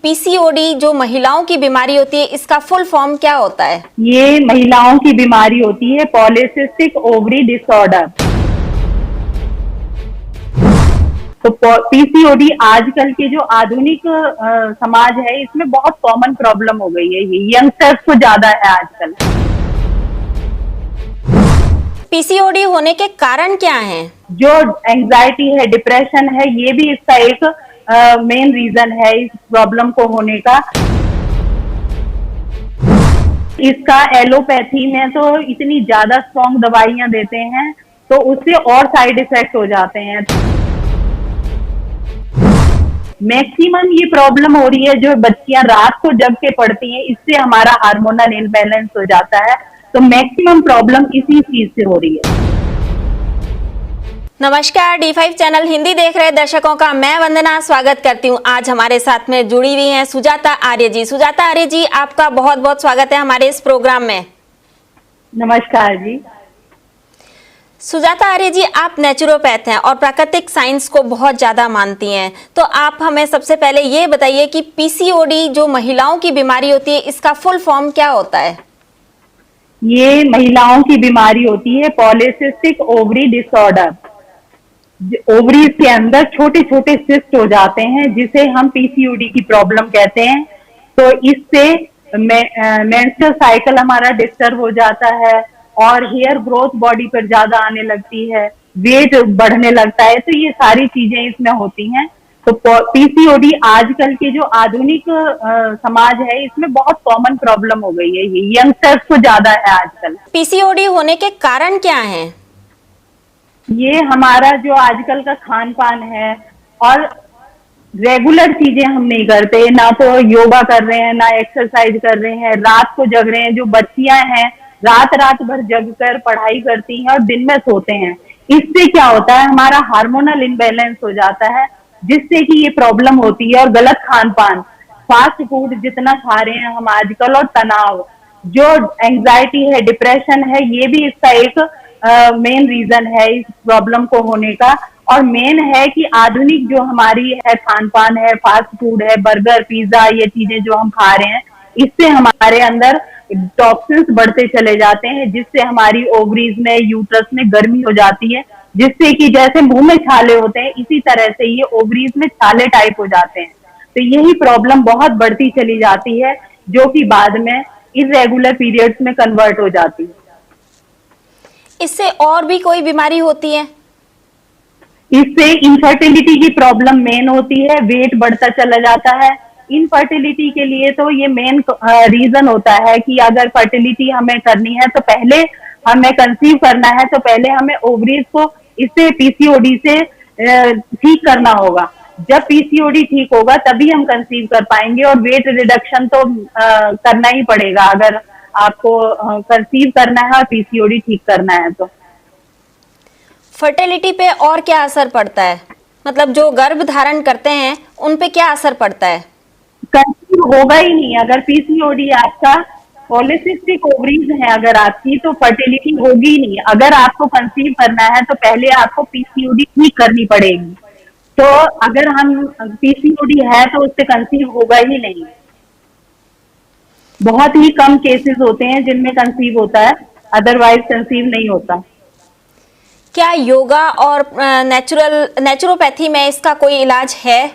PCOD जो महिलाओं की बीमारी होती है, इसका फुल फॉर्म क्या होता है? ये महिलाओं की बीमारी होती है, पॉलीसिस्टिक ओवरी डिसऑर्डर। तो पीसीओडी आजकल के जो आधुनिक समाज है, इसमें बहुत कॉमन प्रॉब्लम हो गई है। ये यंगस्टर्स को ज्यादा है आजकल। पीसीओडी होने के कारण क्या हैं? जो एंजाइटी है, डिप्रेशन है, ये भी इसका एक मेन रीजन है इस प्रॉब्लम को होने का। इसका एलोपैथी में तो इतनी ज्यादा स्ट्रॉन्ग दवाइयां देते हैं, तो उससे और साइड इफेक्ट हो जाते हैं। मैक्सिमम ये प्रॉब्लम हो रही है जो बच्चियां रात को जग के पढ़ती हैं, इससे हमारा हार्मोनल इम्बैलेंस हो जाता है। तो मैक्सिमम प्रॉब्लम इसी चीज से हो रही है। नमस्कार, D5 चैनल हिंदी देख रहे दर्शकों का मैं वंदना स्वागत करती हूं। आज हमारे साथ में जुड़ी हुई हैं सुजाता आर्य जी। सुजाता आर्य जी, आपका बहुत बहुत स्वागत है हमारे इस प्रोग्राम में। नमस्कार जी। सुजाता आर्य जी, आप नेचुरोपैथ हैं और प्राकृतिक साइंस को बहुत ज्यादा मानती हैं, तो आप हमें सबसे पहले ये बताइए कि पीसीओडी जो महिलाओं की बीमारी होती है, इसका फुल फॉर्म क्या होता है? ये महिलाओं की बीमारी होती है, पॉलीसिस्टिक ओवरी डिसऑर्डर। ओवरीज के अंदर छोटे छोटे सिस्ट हो जाते हैं, जिसे हम पीसीओडी की प्रॉब्लम कहते हैं। तो इससे मेंस्ट्रुअल साइकिल हमारा डिस्टर्ब हो जाता है और हेयर ग्रोथ बॉडी पर ज्यादा आने लगती है, वेट बढ़ने लगता है। तो ये सारी चीजें इसमें होती हैं। तो पीसीओडी आजकल के जो आधुनिक समाज है, इसमें बहुत कॉमन प्रॉब्लम हो गई है। ये यंगस्टर्स को ज्यादा है आजकल। पीसीओडी होने के कारण क्या हैं? ये हमारा जो आजकल का खान पान है और रेगुलर चीजें हम नहीं करते, ना तो योगा कर रहे हैं, ना एक्सरसाइज कर रहे हैं, रात को जग रहे हैं। जो बच्चियां हैं रात रात भर जग कर पढ़ाई करती हैं और दिन में सोते हैं। इससे क्या होता है, हमारा हार्मोनल इम्बैलेंस हो जाता है, जिससे कि ये प्रॉब्लम होती है। और गलत खान पान, फास्ट फूड जितना खा रहे हैं हम आजकल, और तनाव, जो एंजाइटी है, डिप्रेशन है, ये भी इसका एक मेन रीजन है इस प्रॉब्लम को होने का। और मेन है कि आधुनिक जो हमारी है खान पान है, फास्ट फूड है, बर्गर, पिज्जा, ये चीजें जो हम खा रहे हैं, इससे हमारे अंदर टॉक्सिन्स बढ़ते चले जाते हैं, जिससे हमारी ओवरीज में, यूट्रस में गर्मी हो जाती है, जिससे कि जैसे मुंह में छाले होते हैं, इसी तरह से ये ओवरीज में छाले टाइप हो जाते हैं। तो यही प्रॉब्लम बहुत बढ़ती चली जाती है, जो कि बाद में इरेगुलर पीरियड्स में कन्वर्ट हो जाती है। इससे और भी कोई बीमारी होती है? इससे इनफर्टिलिटी की प्रॉब्लम मेन होती है, वेट बढ़ता चला जाता है। इनफर्टिलिटी के लिए तो ये मेन रीजन होता है कि अगर फर्टिलिटी हमें करनी है, तो पहले हमें कंसीव करना है, तो पहले हमें ओवरीज को इससे पीसीओडी से ठीक करना होगा। जब पीसीओडी ठीक होगा तभी हम कंसीव कर पाएंगे। और वेट रिडक्शन तो करना ही पड़ेगा अगर आपको कंसीव करना है और पीसीओडी ठीक करना है। तो फर्टिलिटी पे और क्या असर पड़ता है? मतलब जो गर्भ धारण करते हैं उन पे क्या असर पड़ता है? कंसीव होगा ही नहीं अगर पीसीओडी आपका, पॉलीसिस्टिक ओवरीज है अगर आपकी, तो फर्टिलिटी होगी ही नहीं। अगर आपको कंसीव करना है तो पहले आपको पीसीओडी ठीक करनी पड़ेगी। तो अगर हम पीसीओडी है तो उससे कंसीव होगा ही नहीं। बहुत ही कम केसेस होते हैं जिनमें कंसीव होता है, अदरवाइज कंसीव नहीं होता। क्या योगा और नेचुरोपैथी में इसका कोई इलाज है?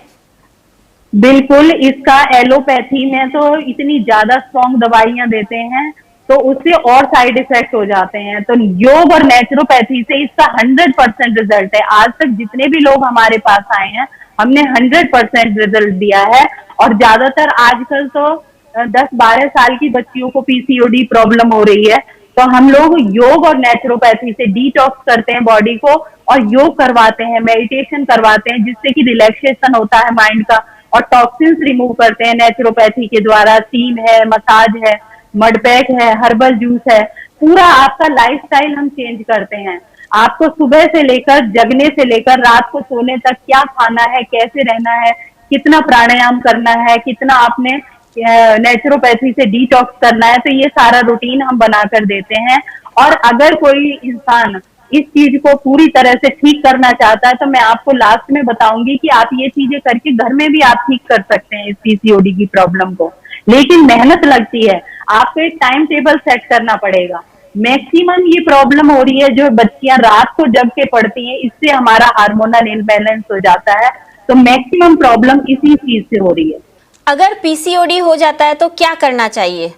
बिल्कुल, इसका एलोपैथी में तो इतनी ज्यादा स्ट्रॉन्ग दवाइयां देते हैं, तो उससे और साइड इफेक्ट हो जाते हैं। तो योग और नेचुरोपैथी से इसका 100% रिजल्ट है। आज तक जितने भी लोग हमारे पास आए हैं, हमने 100% रिजल्ट दिया है। और ज्यादातर आजकल तो 10-12 साल की बच्चियों को पीसीओडी प्रॉब्लम हो रही है। तो हम लोग योग और नेचुरोपैथी से डिटॉक्स करते हैं बॉडी को, और योग करवाते हैं, मेडिटेशन करवाते हैं, जिससे कि रिलैक्सेशन होता है माइंड का, और टॉक्सिन्स रिमूव करते हैं नेचुरोपैथी के द्वारा। स्टीम है, मसाज है, मड पैक है, हर्बल जूस है, पूरा आपका लाइफस्टाइल हम चेंज करते हैं। आपको सुबह से लेकर, जगने से लेकर रात को सोने तक क्या खाना है, कैसे रहना है, कितना प्राणायाम करना है, कितना आपने नेचुरोपैथी से डिटॉक्स करना है, तो ये सारा रूटीन हम बनाकर देते हैं। और अगर कोई इंसान इस चीज को पूरी तरह से ठीक करना चाहता है तो मैं आपको लास्ट में बताऊंगी कि आप ये चीजें करके घर में भी आप ठीक कर सकते हैं इस पीसीओडी की प्रॉब्लम को। लेकिन मेहनत लगती है, आपको एक टाइम टेबल सेट करना पड़ेगा। मैक्सिमम ये प्रॉब्लम हो रही है जो बच्चियां रात को जग के पढ़ती हैं, इससे हमारा हार्मोनल इम्बैलेंस हो जाता है। तो मैक्सिमम प्रॉब्लम इसी चीज से हो रही है। अगर पीसीओडी हो जाता है तो क्या करना चाहिए?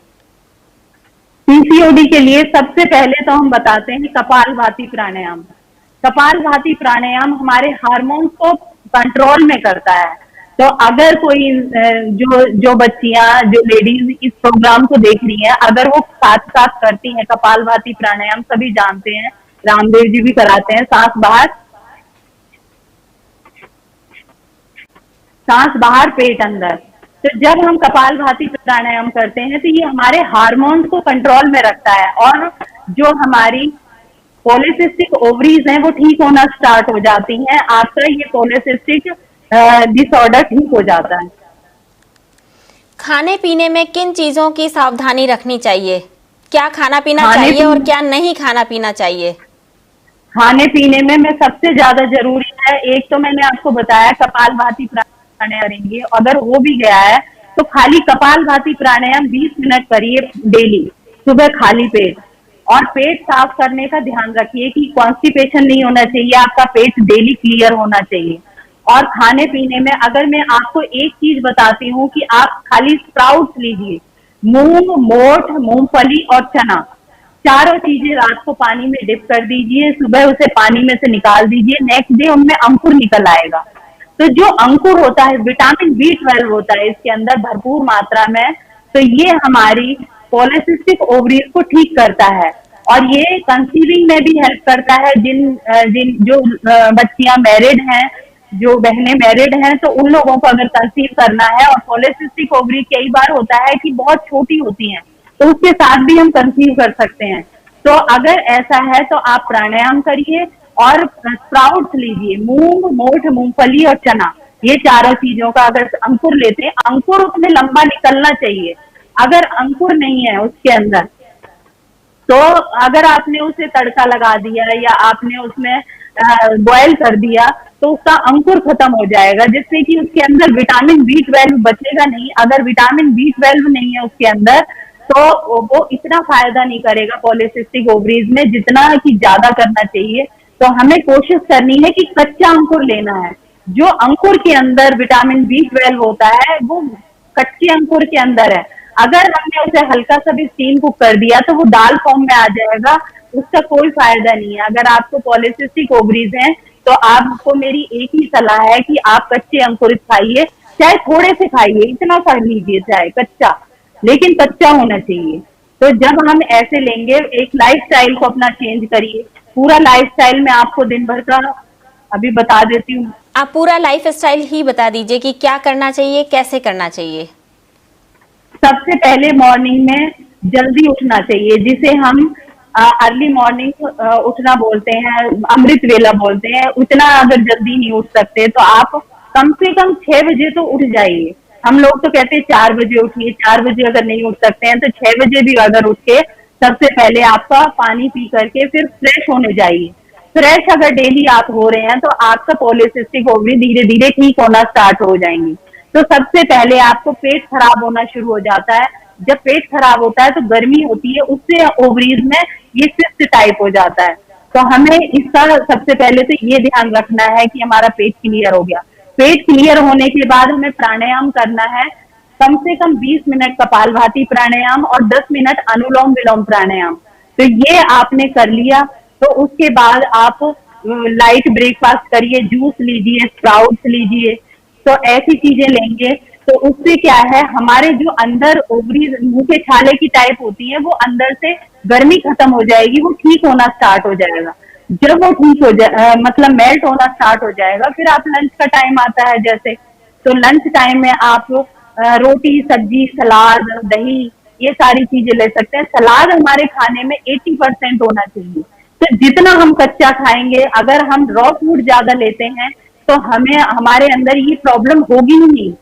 पीसीओडी के लिए सबसे पहले तो हम बताते हैं कपालभाति प्राणायाम। कपालभाति प्राणायाम हमारे हार्मोन्स को कंट्रोल में करता है। तो अगर कोई जो जो बच्चियां, जो लेडीज इस प्रोग्राम को देख रही हैं, अगर वो साथ साथ करती हैं कपालभाति प्राणायाम, सभी जानते हैं, रामदेव जी भी कराते हैं, सांस बाहर पेट अंदर। तो जब हम कपालभाति प्राणायाम करते हैं तो ये हमारे हार्मोन्स को कंट्रोल में रखता है और जो हमारी पॉलीसिस्टिक ओवरीज हैं वो ठीक होना स्टार्ट हो जाती हैं। आपका ये पॉलीसिस्टिक डिसऑर्डर ठीक हो जाता है। खाने पीने में किन चीजों की सावधानी रखनी चाहिए? क्या खाना पीना खाने चाहिए और पीने- क्या नहीं खाना पीना चाहिए? खाने पीने में सबसे ज्यादा जरूरी है, एक तो मैंने आपको बताया कपालभाति प्राणायाम करेंगे, अगर हो भी गया है तो खाली कपालभाति प्राणायाम 20 मिनट करिए डेली, सुबह खाली पेट। और पेट साफ करने का ध्यान रखिए कि कॉन्स्टिपेशन नहीं होना चाहिए, आपका पेट डेली क्लियर होना चाहिए। और खाने पीने में अगर मैं आपको एक चीज बताती हूँ कि आप खाली स्प्राउट्स लीजिए, मूंग, मोठ, मूंगफली और चना, चारों चीजें रात को पानी में डिप कर दीजिए, सुबह उसे पानी में से निकाल दीजिए, नेक्स्ट डे उनमें अंकुर निकल आएगा। तो जो अंकुर होता है, विटामिन B12 होता है इसके अंदर भरपूर मात्रा में, तो ये हमारी पॉलीसिस्टिक ओवरीज को ठीक करता है और ये कंसीविंग में भी हेल्प करता है। जो बच्चियां मैरिड हैं, जो बहनें मैरिड हैं, तो उन लोगों को अगर कंसीव करना है, और पॉलीसिस्टिक ओवरी कई बार होता है कि बहुत छोटी होती हैं, तो उसके साथ भी हम कंसीव कर सकते हैं। तो अगर ऐसा है तो आप प्राणायाम करिए और स्प्राउट्स लीजिए, मूंग, मोठ, मूंगफली और चना, ये चारों चीजों का अगर अंकुर लेते हैं, अंकुर उसमें लंबा निकलना चाहिए। अगर अंकुर नहीं है उसके अंदर, तो अगर आपने उसे तड़का लगा दिया या आपने उसमें बॉयल कर दिया तो उसका अंकुर खत्म हो जाएगा, जिससे कि उसके अंदर विटामिन B12 बचेगा नहीं। अगर विटामिन B12 नहीं है उसके अंदर तो वो इतना फायदा नहीं करेगा पॉलीसिस्टिक ओवरीज में जितना कि ज्यादा करना चाहिए। तो हमें कोशिश करनी है कि कच्चा अंकुर लेना है। जो अंकुर के अंदर विटामिन B12 होता है वो कच्चे अंकुर के अंदर है। अगर हमने उसे हल्का सा भी स्टीम कुक कर दिया तो वो दाल फॉर्म में आ जाएगा, उसका कोई फायदा नहीं है। अगर आपको पॉलीसिस्टिक ओवरीज हैं तो आपको मेरी एक ही सलाह है कि आप कच्चे अंकुरित खाइए, चाहे थोड़े से खाइए, इतना खा लीजिए चाहे कच्चा, लेकिन कच्चा होना चाहिए। तो जब हम ऐसे लेंगे, एक लाइफस्टाइल को अपना चेंज करिए। पूरा लाइफस्टाइल मैं आपको दिन भर का अभी बता देती हूँ। आप पूरा लाइफ स्टाइल ही बता दीजिए कि क्या करना चाहिए, कैसे करना चाहिए। सबसे पहले मॉर्निंग में जल्दी उठना चाहिए, जिसे हम अर्ली मॉर्निंग उठना बोलते हैं, अमृत वेला बोलते हैं। उतना अगर जल्दी नहीं उठ सकते तो आप कम से कम 6 बजे तो उठ जाइए। हम लोग तो कहते हैं 4 बजे उठिए, 4 बजे अगर नहीं उठ सकते हैं तो 6 बजे भी अगर उठ के सबसे पहले आपका पानी पी करके फिर फ्रेश होने जाइए। फ्रेश अगर डेली आप हो रहे हैं तो आपका पॉलीसिस्टिक ओवरी धीरे धीरे ठीक होना स्टार्ट हो जाएंगी। तो सबसे पहले आपको पेट खराब होना शुरू हो जाता है। जब पेट खराब होता है तो गर्मी होती है, उससे ओवरीज में ये सिस्ट टाइप हो जाता है। तो हमें इसका सबसे पहले तो ये ध्यान रखना है कि हमारा पेट क्लियर हो गया। पेट क्लियर होने के बाद हमें प्राणायाम करना है, कम से कम 20 मिनट कपालभाति प्राणायाम और 10 मिनट अनुलोम विलोम प्राणायाम। तो ये आपने कर लिया तो उसके बाद आप लाइट ब्रेकफास्ट करिए, जूस लीजिए, स्प्राउट्स लीजिए। तो ऐसी चीजें लेंगे तो उससे क्या है, हमारे जो अंदर ओवरी मुंह के छाले की टाइप होती है वो अंदर से गर्मी खत्म हो जाएगी, वो ठीक होना स्टार्ट हो जाएगा। जब वो ठीक हो जाए मतलब मेल्ट होना स्टार्ट हो जाएगा, फिर आप लंच का टाइम आता है जैसे, तो लंच टाइम में आप रोटी, सब्जी, सलाद, दही, ये सारी चीजें ले सकते हैं। सलाद हमारे खाने में 80% होना चाहिए। तो जितना हम कच्चा खाएंगे, अगर हम रॉ फूड ज्यादा लेते हैं तो हमें हमारे अंदर ये प्रॉब्लम होगी ही नहीं।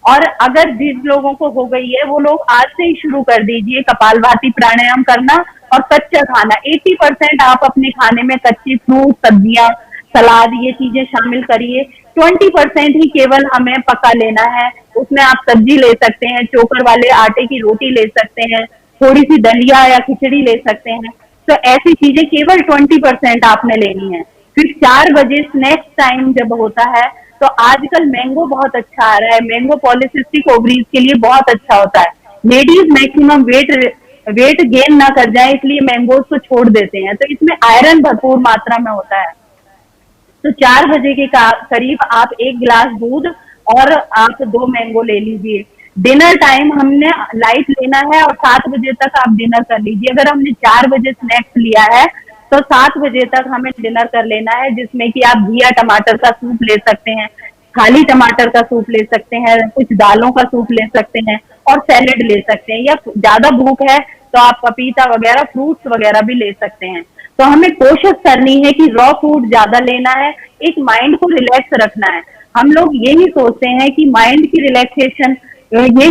और अगर जिन लोगों को हो गई है वो लोग आज से ही शुरू कर दीजिए कपालभाति प्राणायाम करना और कच्चा खाना। 80% आप अपने खाने में कच्ची फ्रूट, सब्जियां, सलाद, ये चीजें शामिल करिए। 20% ही केवल हमें पका लेना है। उसमें आप सब्जी ले सकते हैं, चोकर वाले आटे की रोटी ले सकते हैं, थोड़ी सी दलिया या खिचड़ी ले सकते हैं। तो ऐसी चीजें केवल 20% आपने लेनी है। फिर 4 बजे स्नैक्स टाइम जब होता है तो आजकल मैंगो बहुत अच्छा आ रहा है। मैंगो पॉलीसिस्टिक ओवरीज के लिए बहुत अच्छा होता है। लेडीज मैक्सिमम वेट गेन ना कर जाए इसलिए मैंगोज को छोड़ देते हैं। तो इसमें आयरन भरपूर मात्रा में होता है। तो 4 बजे के करीब आप 1 गिलास दूध और आप 2 मैंगो ले लीजिए। डिनर टाइम हमने लाइट लेना है और 7 बजे तक आप डिनर कर लीजिए। अगर हमने 4 बजे स्नैक्स लिया है तो 7 बजे तक हमें डिनर कर लेना है, जिसमें कि आप घिया टमाटर का सूप ले सकते हैं, खाली टमाटर का सूप ले सकते हैं, कुछ दालों का सूप ले सकते हैं और सैलेड ले सकते हैं। या ज्यादा भूख है तो आप पपीता वगैरह, फ्रूट्स वगैरह भी ले सकते हैं। तो हमें कोशिश करनी है कि रॉ फूड ज्यादा लेना है, एक माइंड को रिलैक्स रखना है। हम लोग यही सोचते हैं कि माइंड की रिलैक्सेशन ये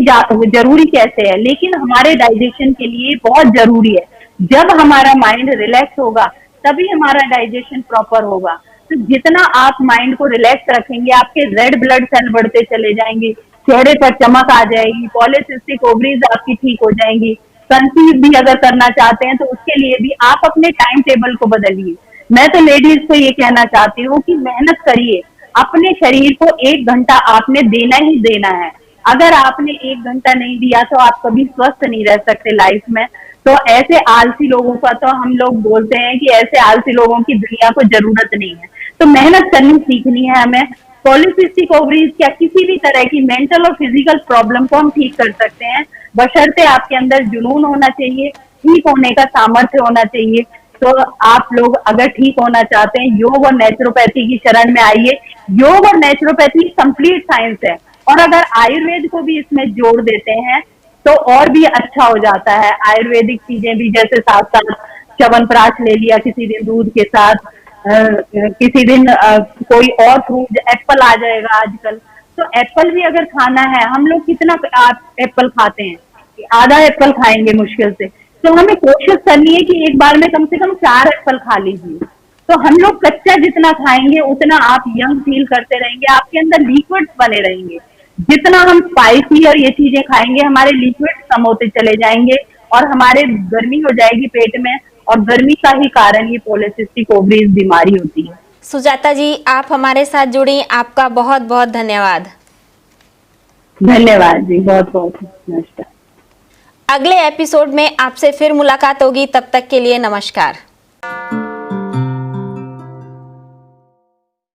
जरूरी कैसे है, लेकिन हमारे डाइजेशन के लिए बहुत जरूरी है। जब हमारा माइंड रिलैक्स होगा तभी हमारा डाइजेशन प्रॉपर होगा। तो जितना आप माइंड को रिलैक्स रखेंगे आपके रेड ब्लड सेल बढ़ते चले जाएंगे, चेहरे पर चमक आ जाएगी, पॉलीसिस्टिक ओवरीज आपकी ठीक हो जाएंगी। कंसीव भी अगर करना चाहते हैं तो उसके लिए भी आप अपने टाइम टेबल को बदलिए। मैं तो लेडीज को ये कहना चाहती हूँ कि मेहनत करिए, अपने शरीर को 1 घंटा आपने देना ही देना है। अगर आपने 1 घंटा नहीं दिया तो आप कभी स्वस्थ नहीं रह सकते लाइफ में। तो ऐसे आलसी लोगों का तो हम लोग बोलते हैं कि ऐसे आलसी लोगों की दुनिया को जरूरत नहीं है। तो मेहनत करनी सीखनी है हमें। पॉलीसिस्टिक ओवरीज या किसी भी तरह की मेंटल और फिजिकल प्रॉब्लम को हम ठीक कर सकते हैं, बशर्ते आपके अंदर जुनून होना चाहिए, ठीक होने का सामर्थ्य होना चाहिए। तो आप लोग अगर ठीक होना चाहते हैं, योग और नेचुरोपैथी की शरण में आइए। योग और नेचुरोपैथी कंप्लीट साइंस है और अगर आयुर्वेद को भी इसमें जोड़ देते हैं तो और भी अच्छा हो जाता है। आयुर्वेदिक चीजें भी, जैसे साथ साथ च्यवनप्राश ले लिया किसी दिन दूध के साथ, किसी दिन कोई और फ्रूट, एप्पल आ जाएगा आजकल। तो एप्पल भी अगर खाना है, हम लोग कितना आप एप्पल खाते हैं, आधा एप्पल खाएंगे मुश्किल से। तो हमें कोशिश करनी है कि एक बार में कम से कम 4 एप्पल खा लीजिए। तो हम लोग कच्चा जितना खाएंगे उतना आप यंग फील करते रहेंगे, आपके अंदर लिक्विड्स बने रहेंगे। जितना हम स्पाइसी और ये चीजें खाएंगे हमारे लिक्विड कम होते चले जाएंगे और हमारे गर्मी हो जाएगी पेट में, और गर्मी का ही कारण ये पॉलीसिस्टिक ओवरीज बीमारी होती है। सुजाता जी, आप हमारे साथ जुड़ी, आपका बहुत बहुत धन्यवाद। धन्यवाद जी, बहुत बहुत नमस्कार। अगले एपिसोड में आपसे फिर मुलाकात होगी, तब तक के लिए नमस्कार।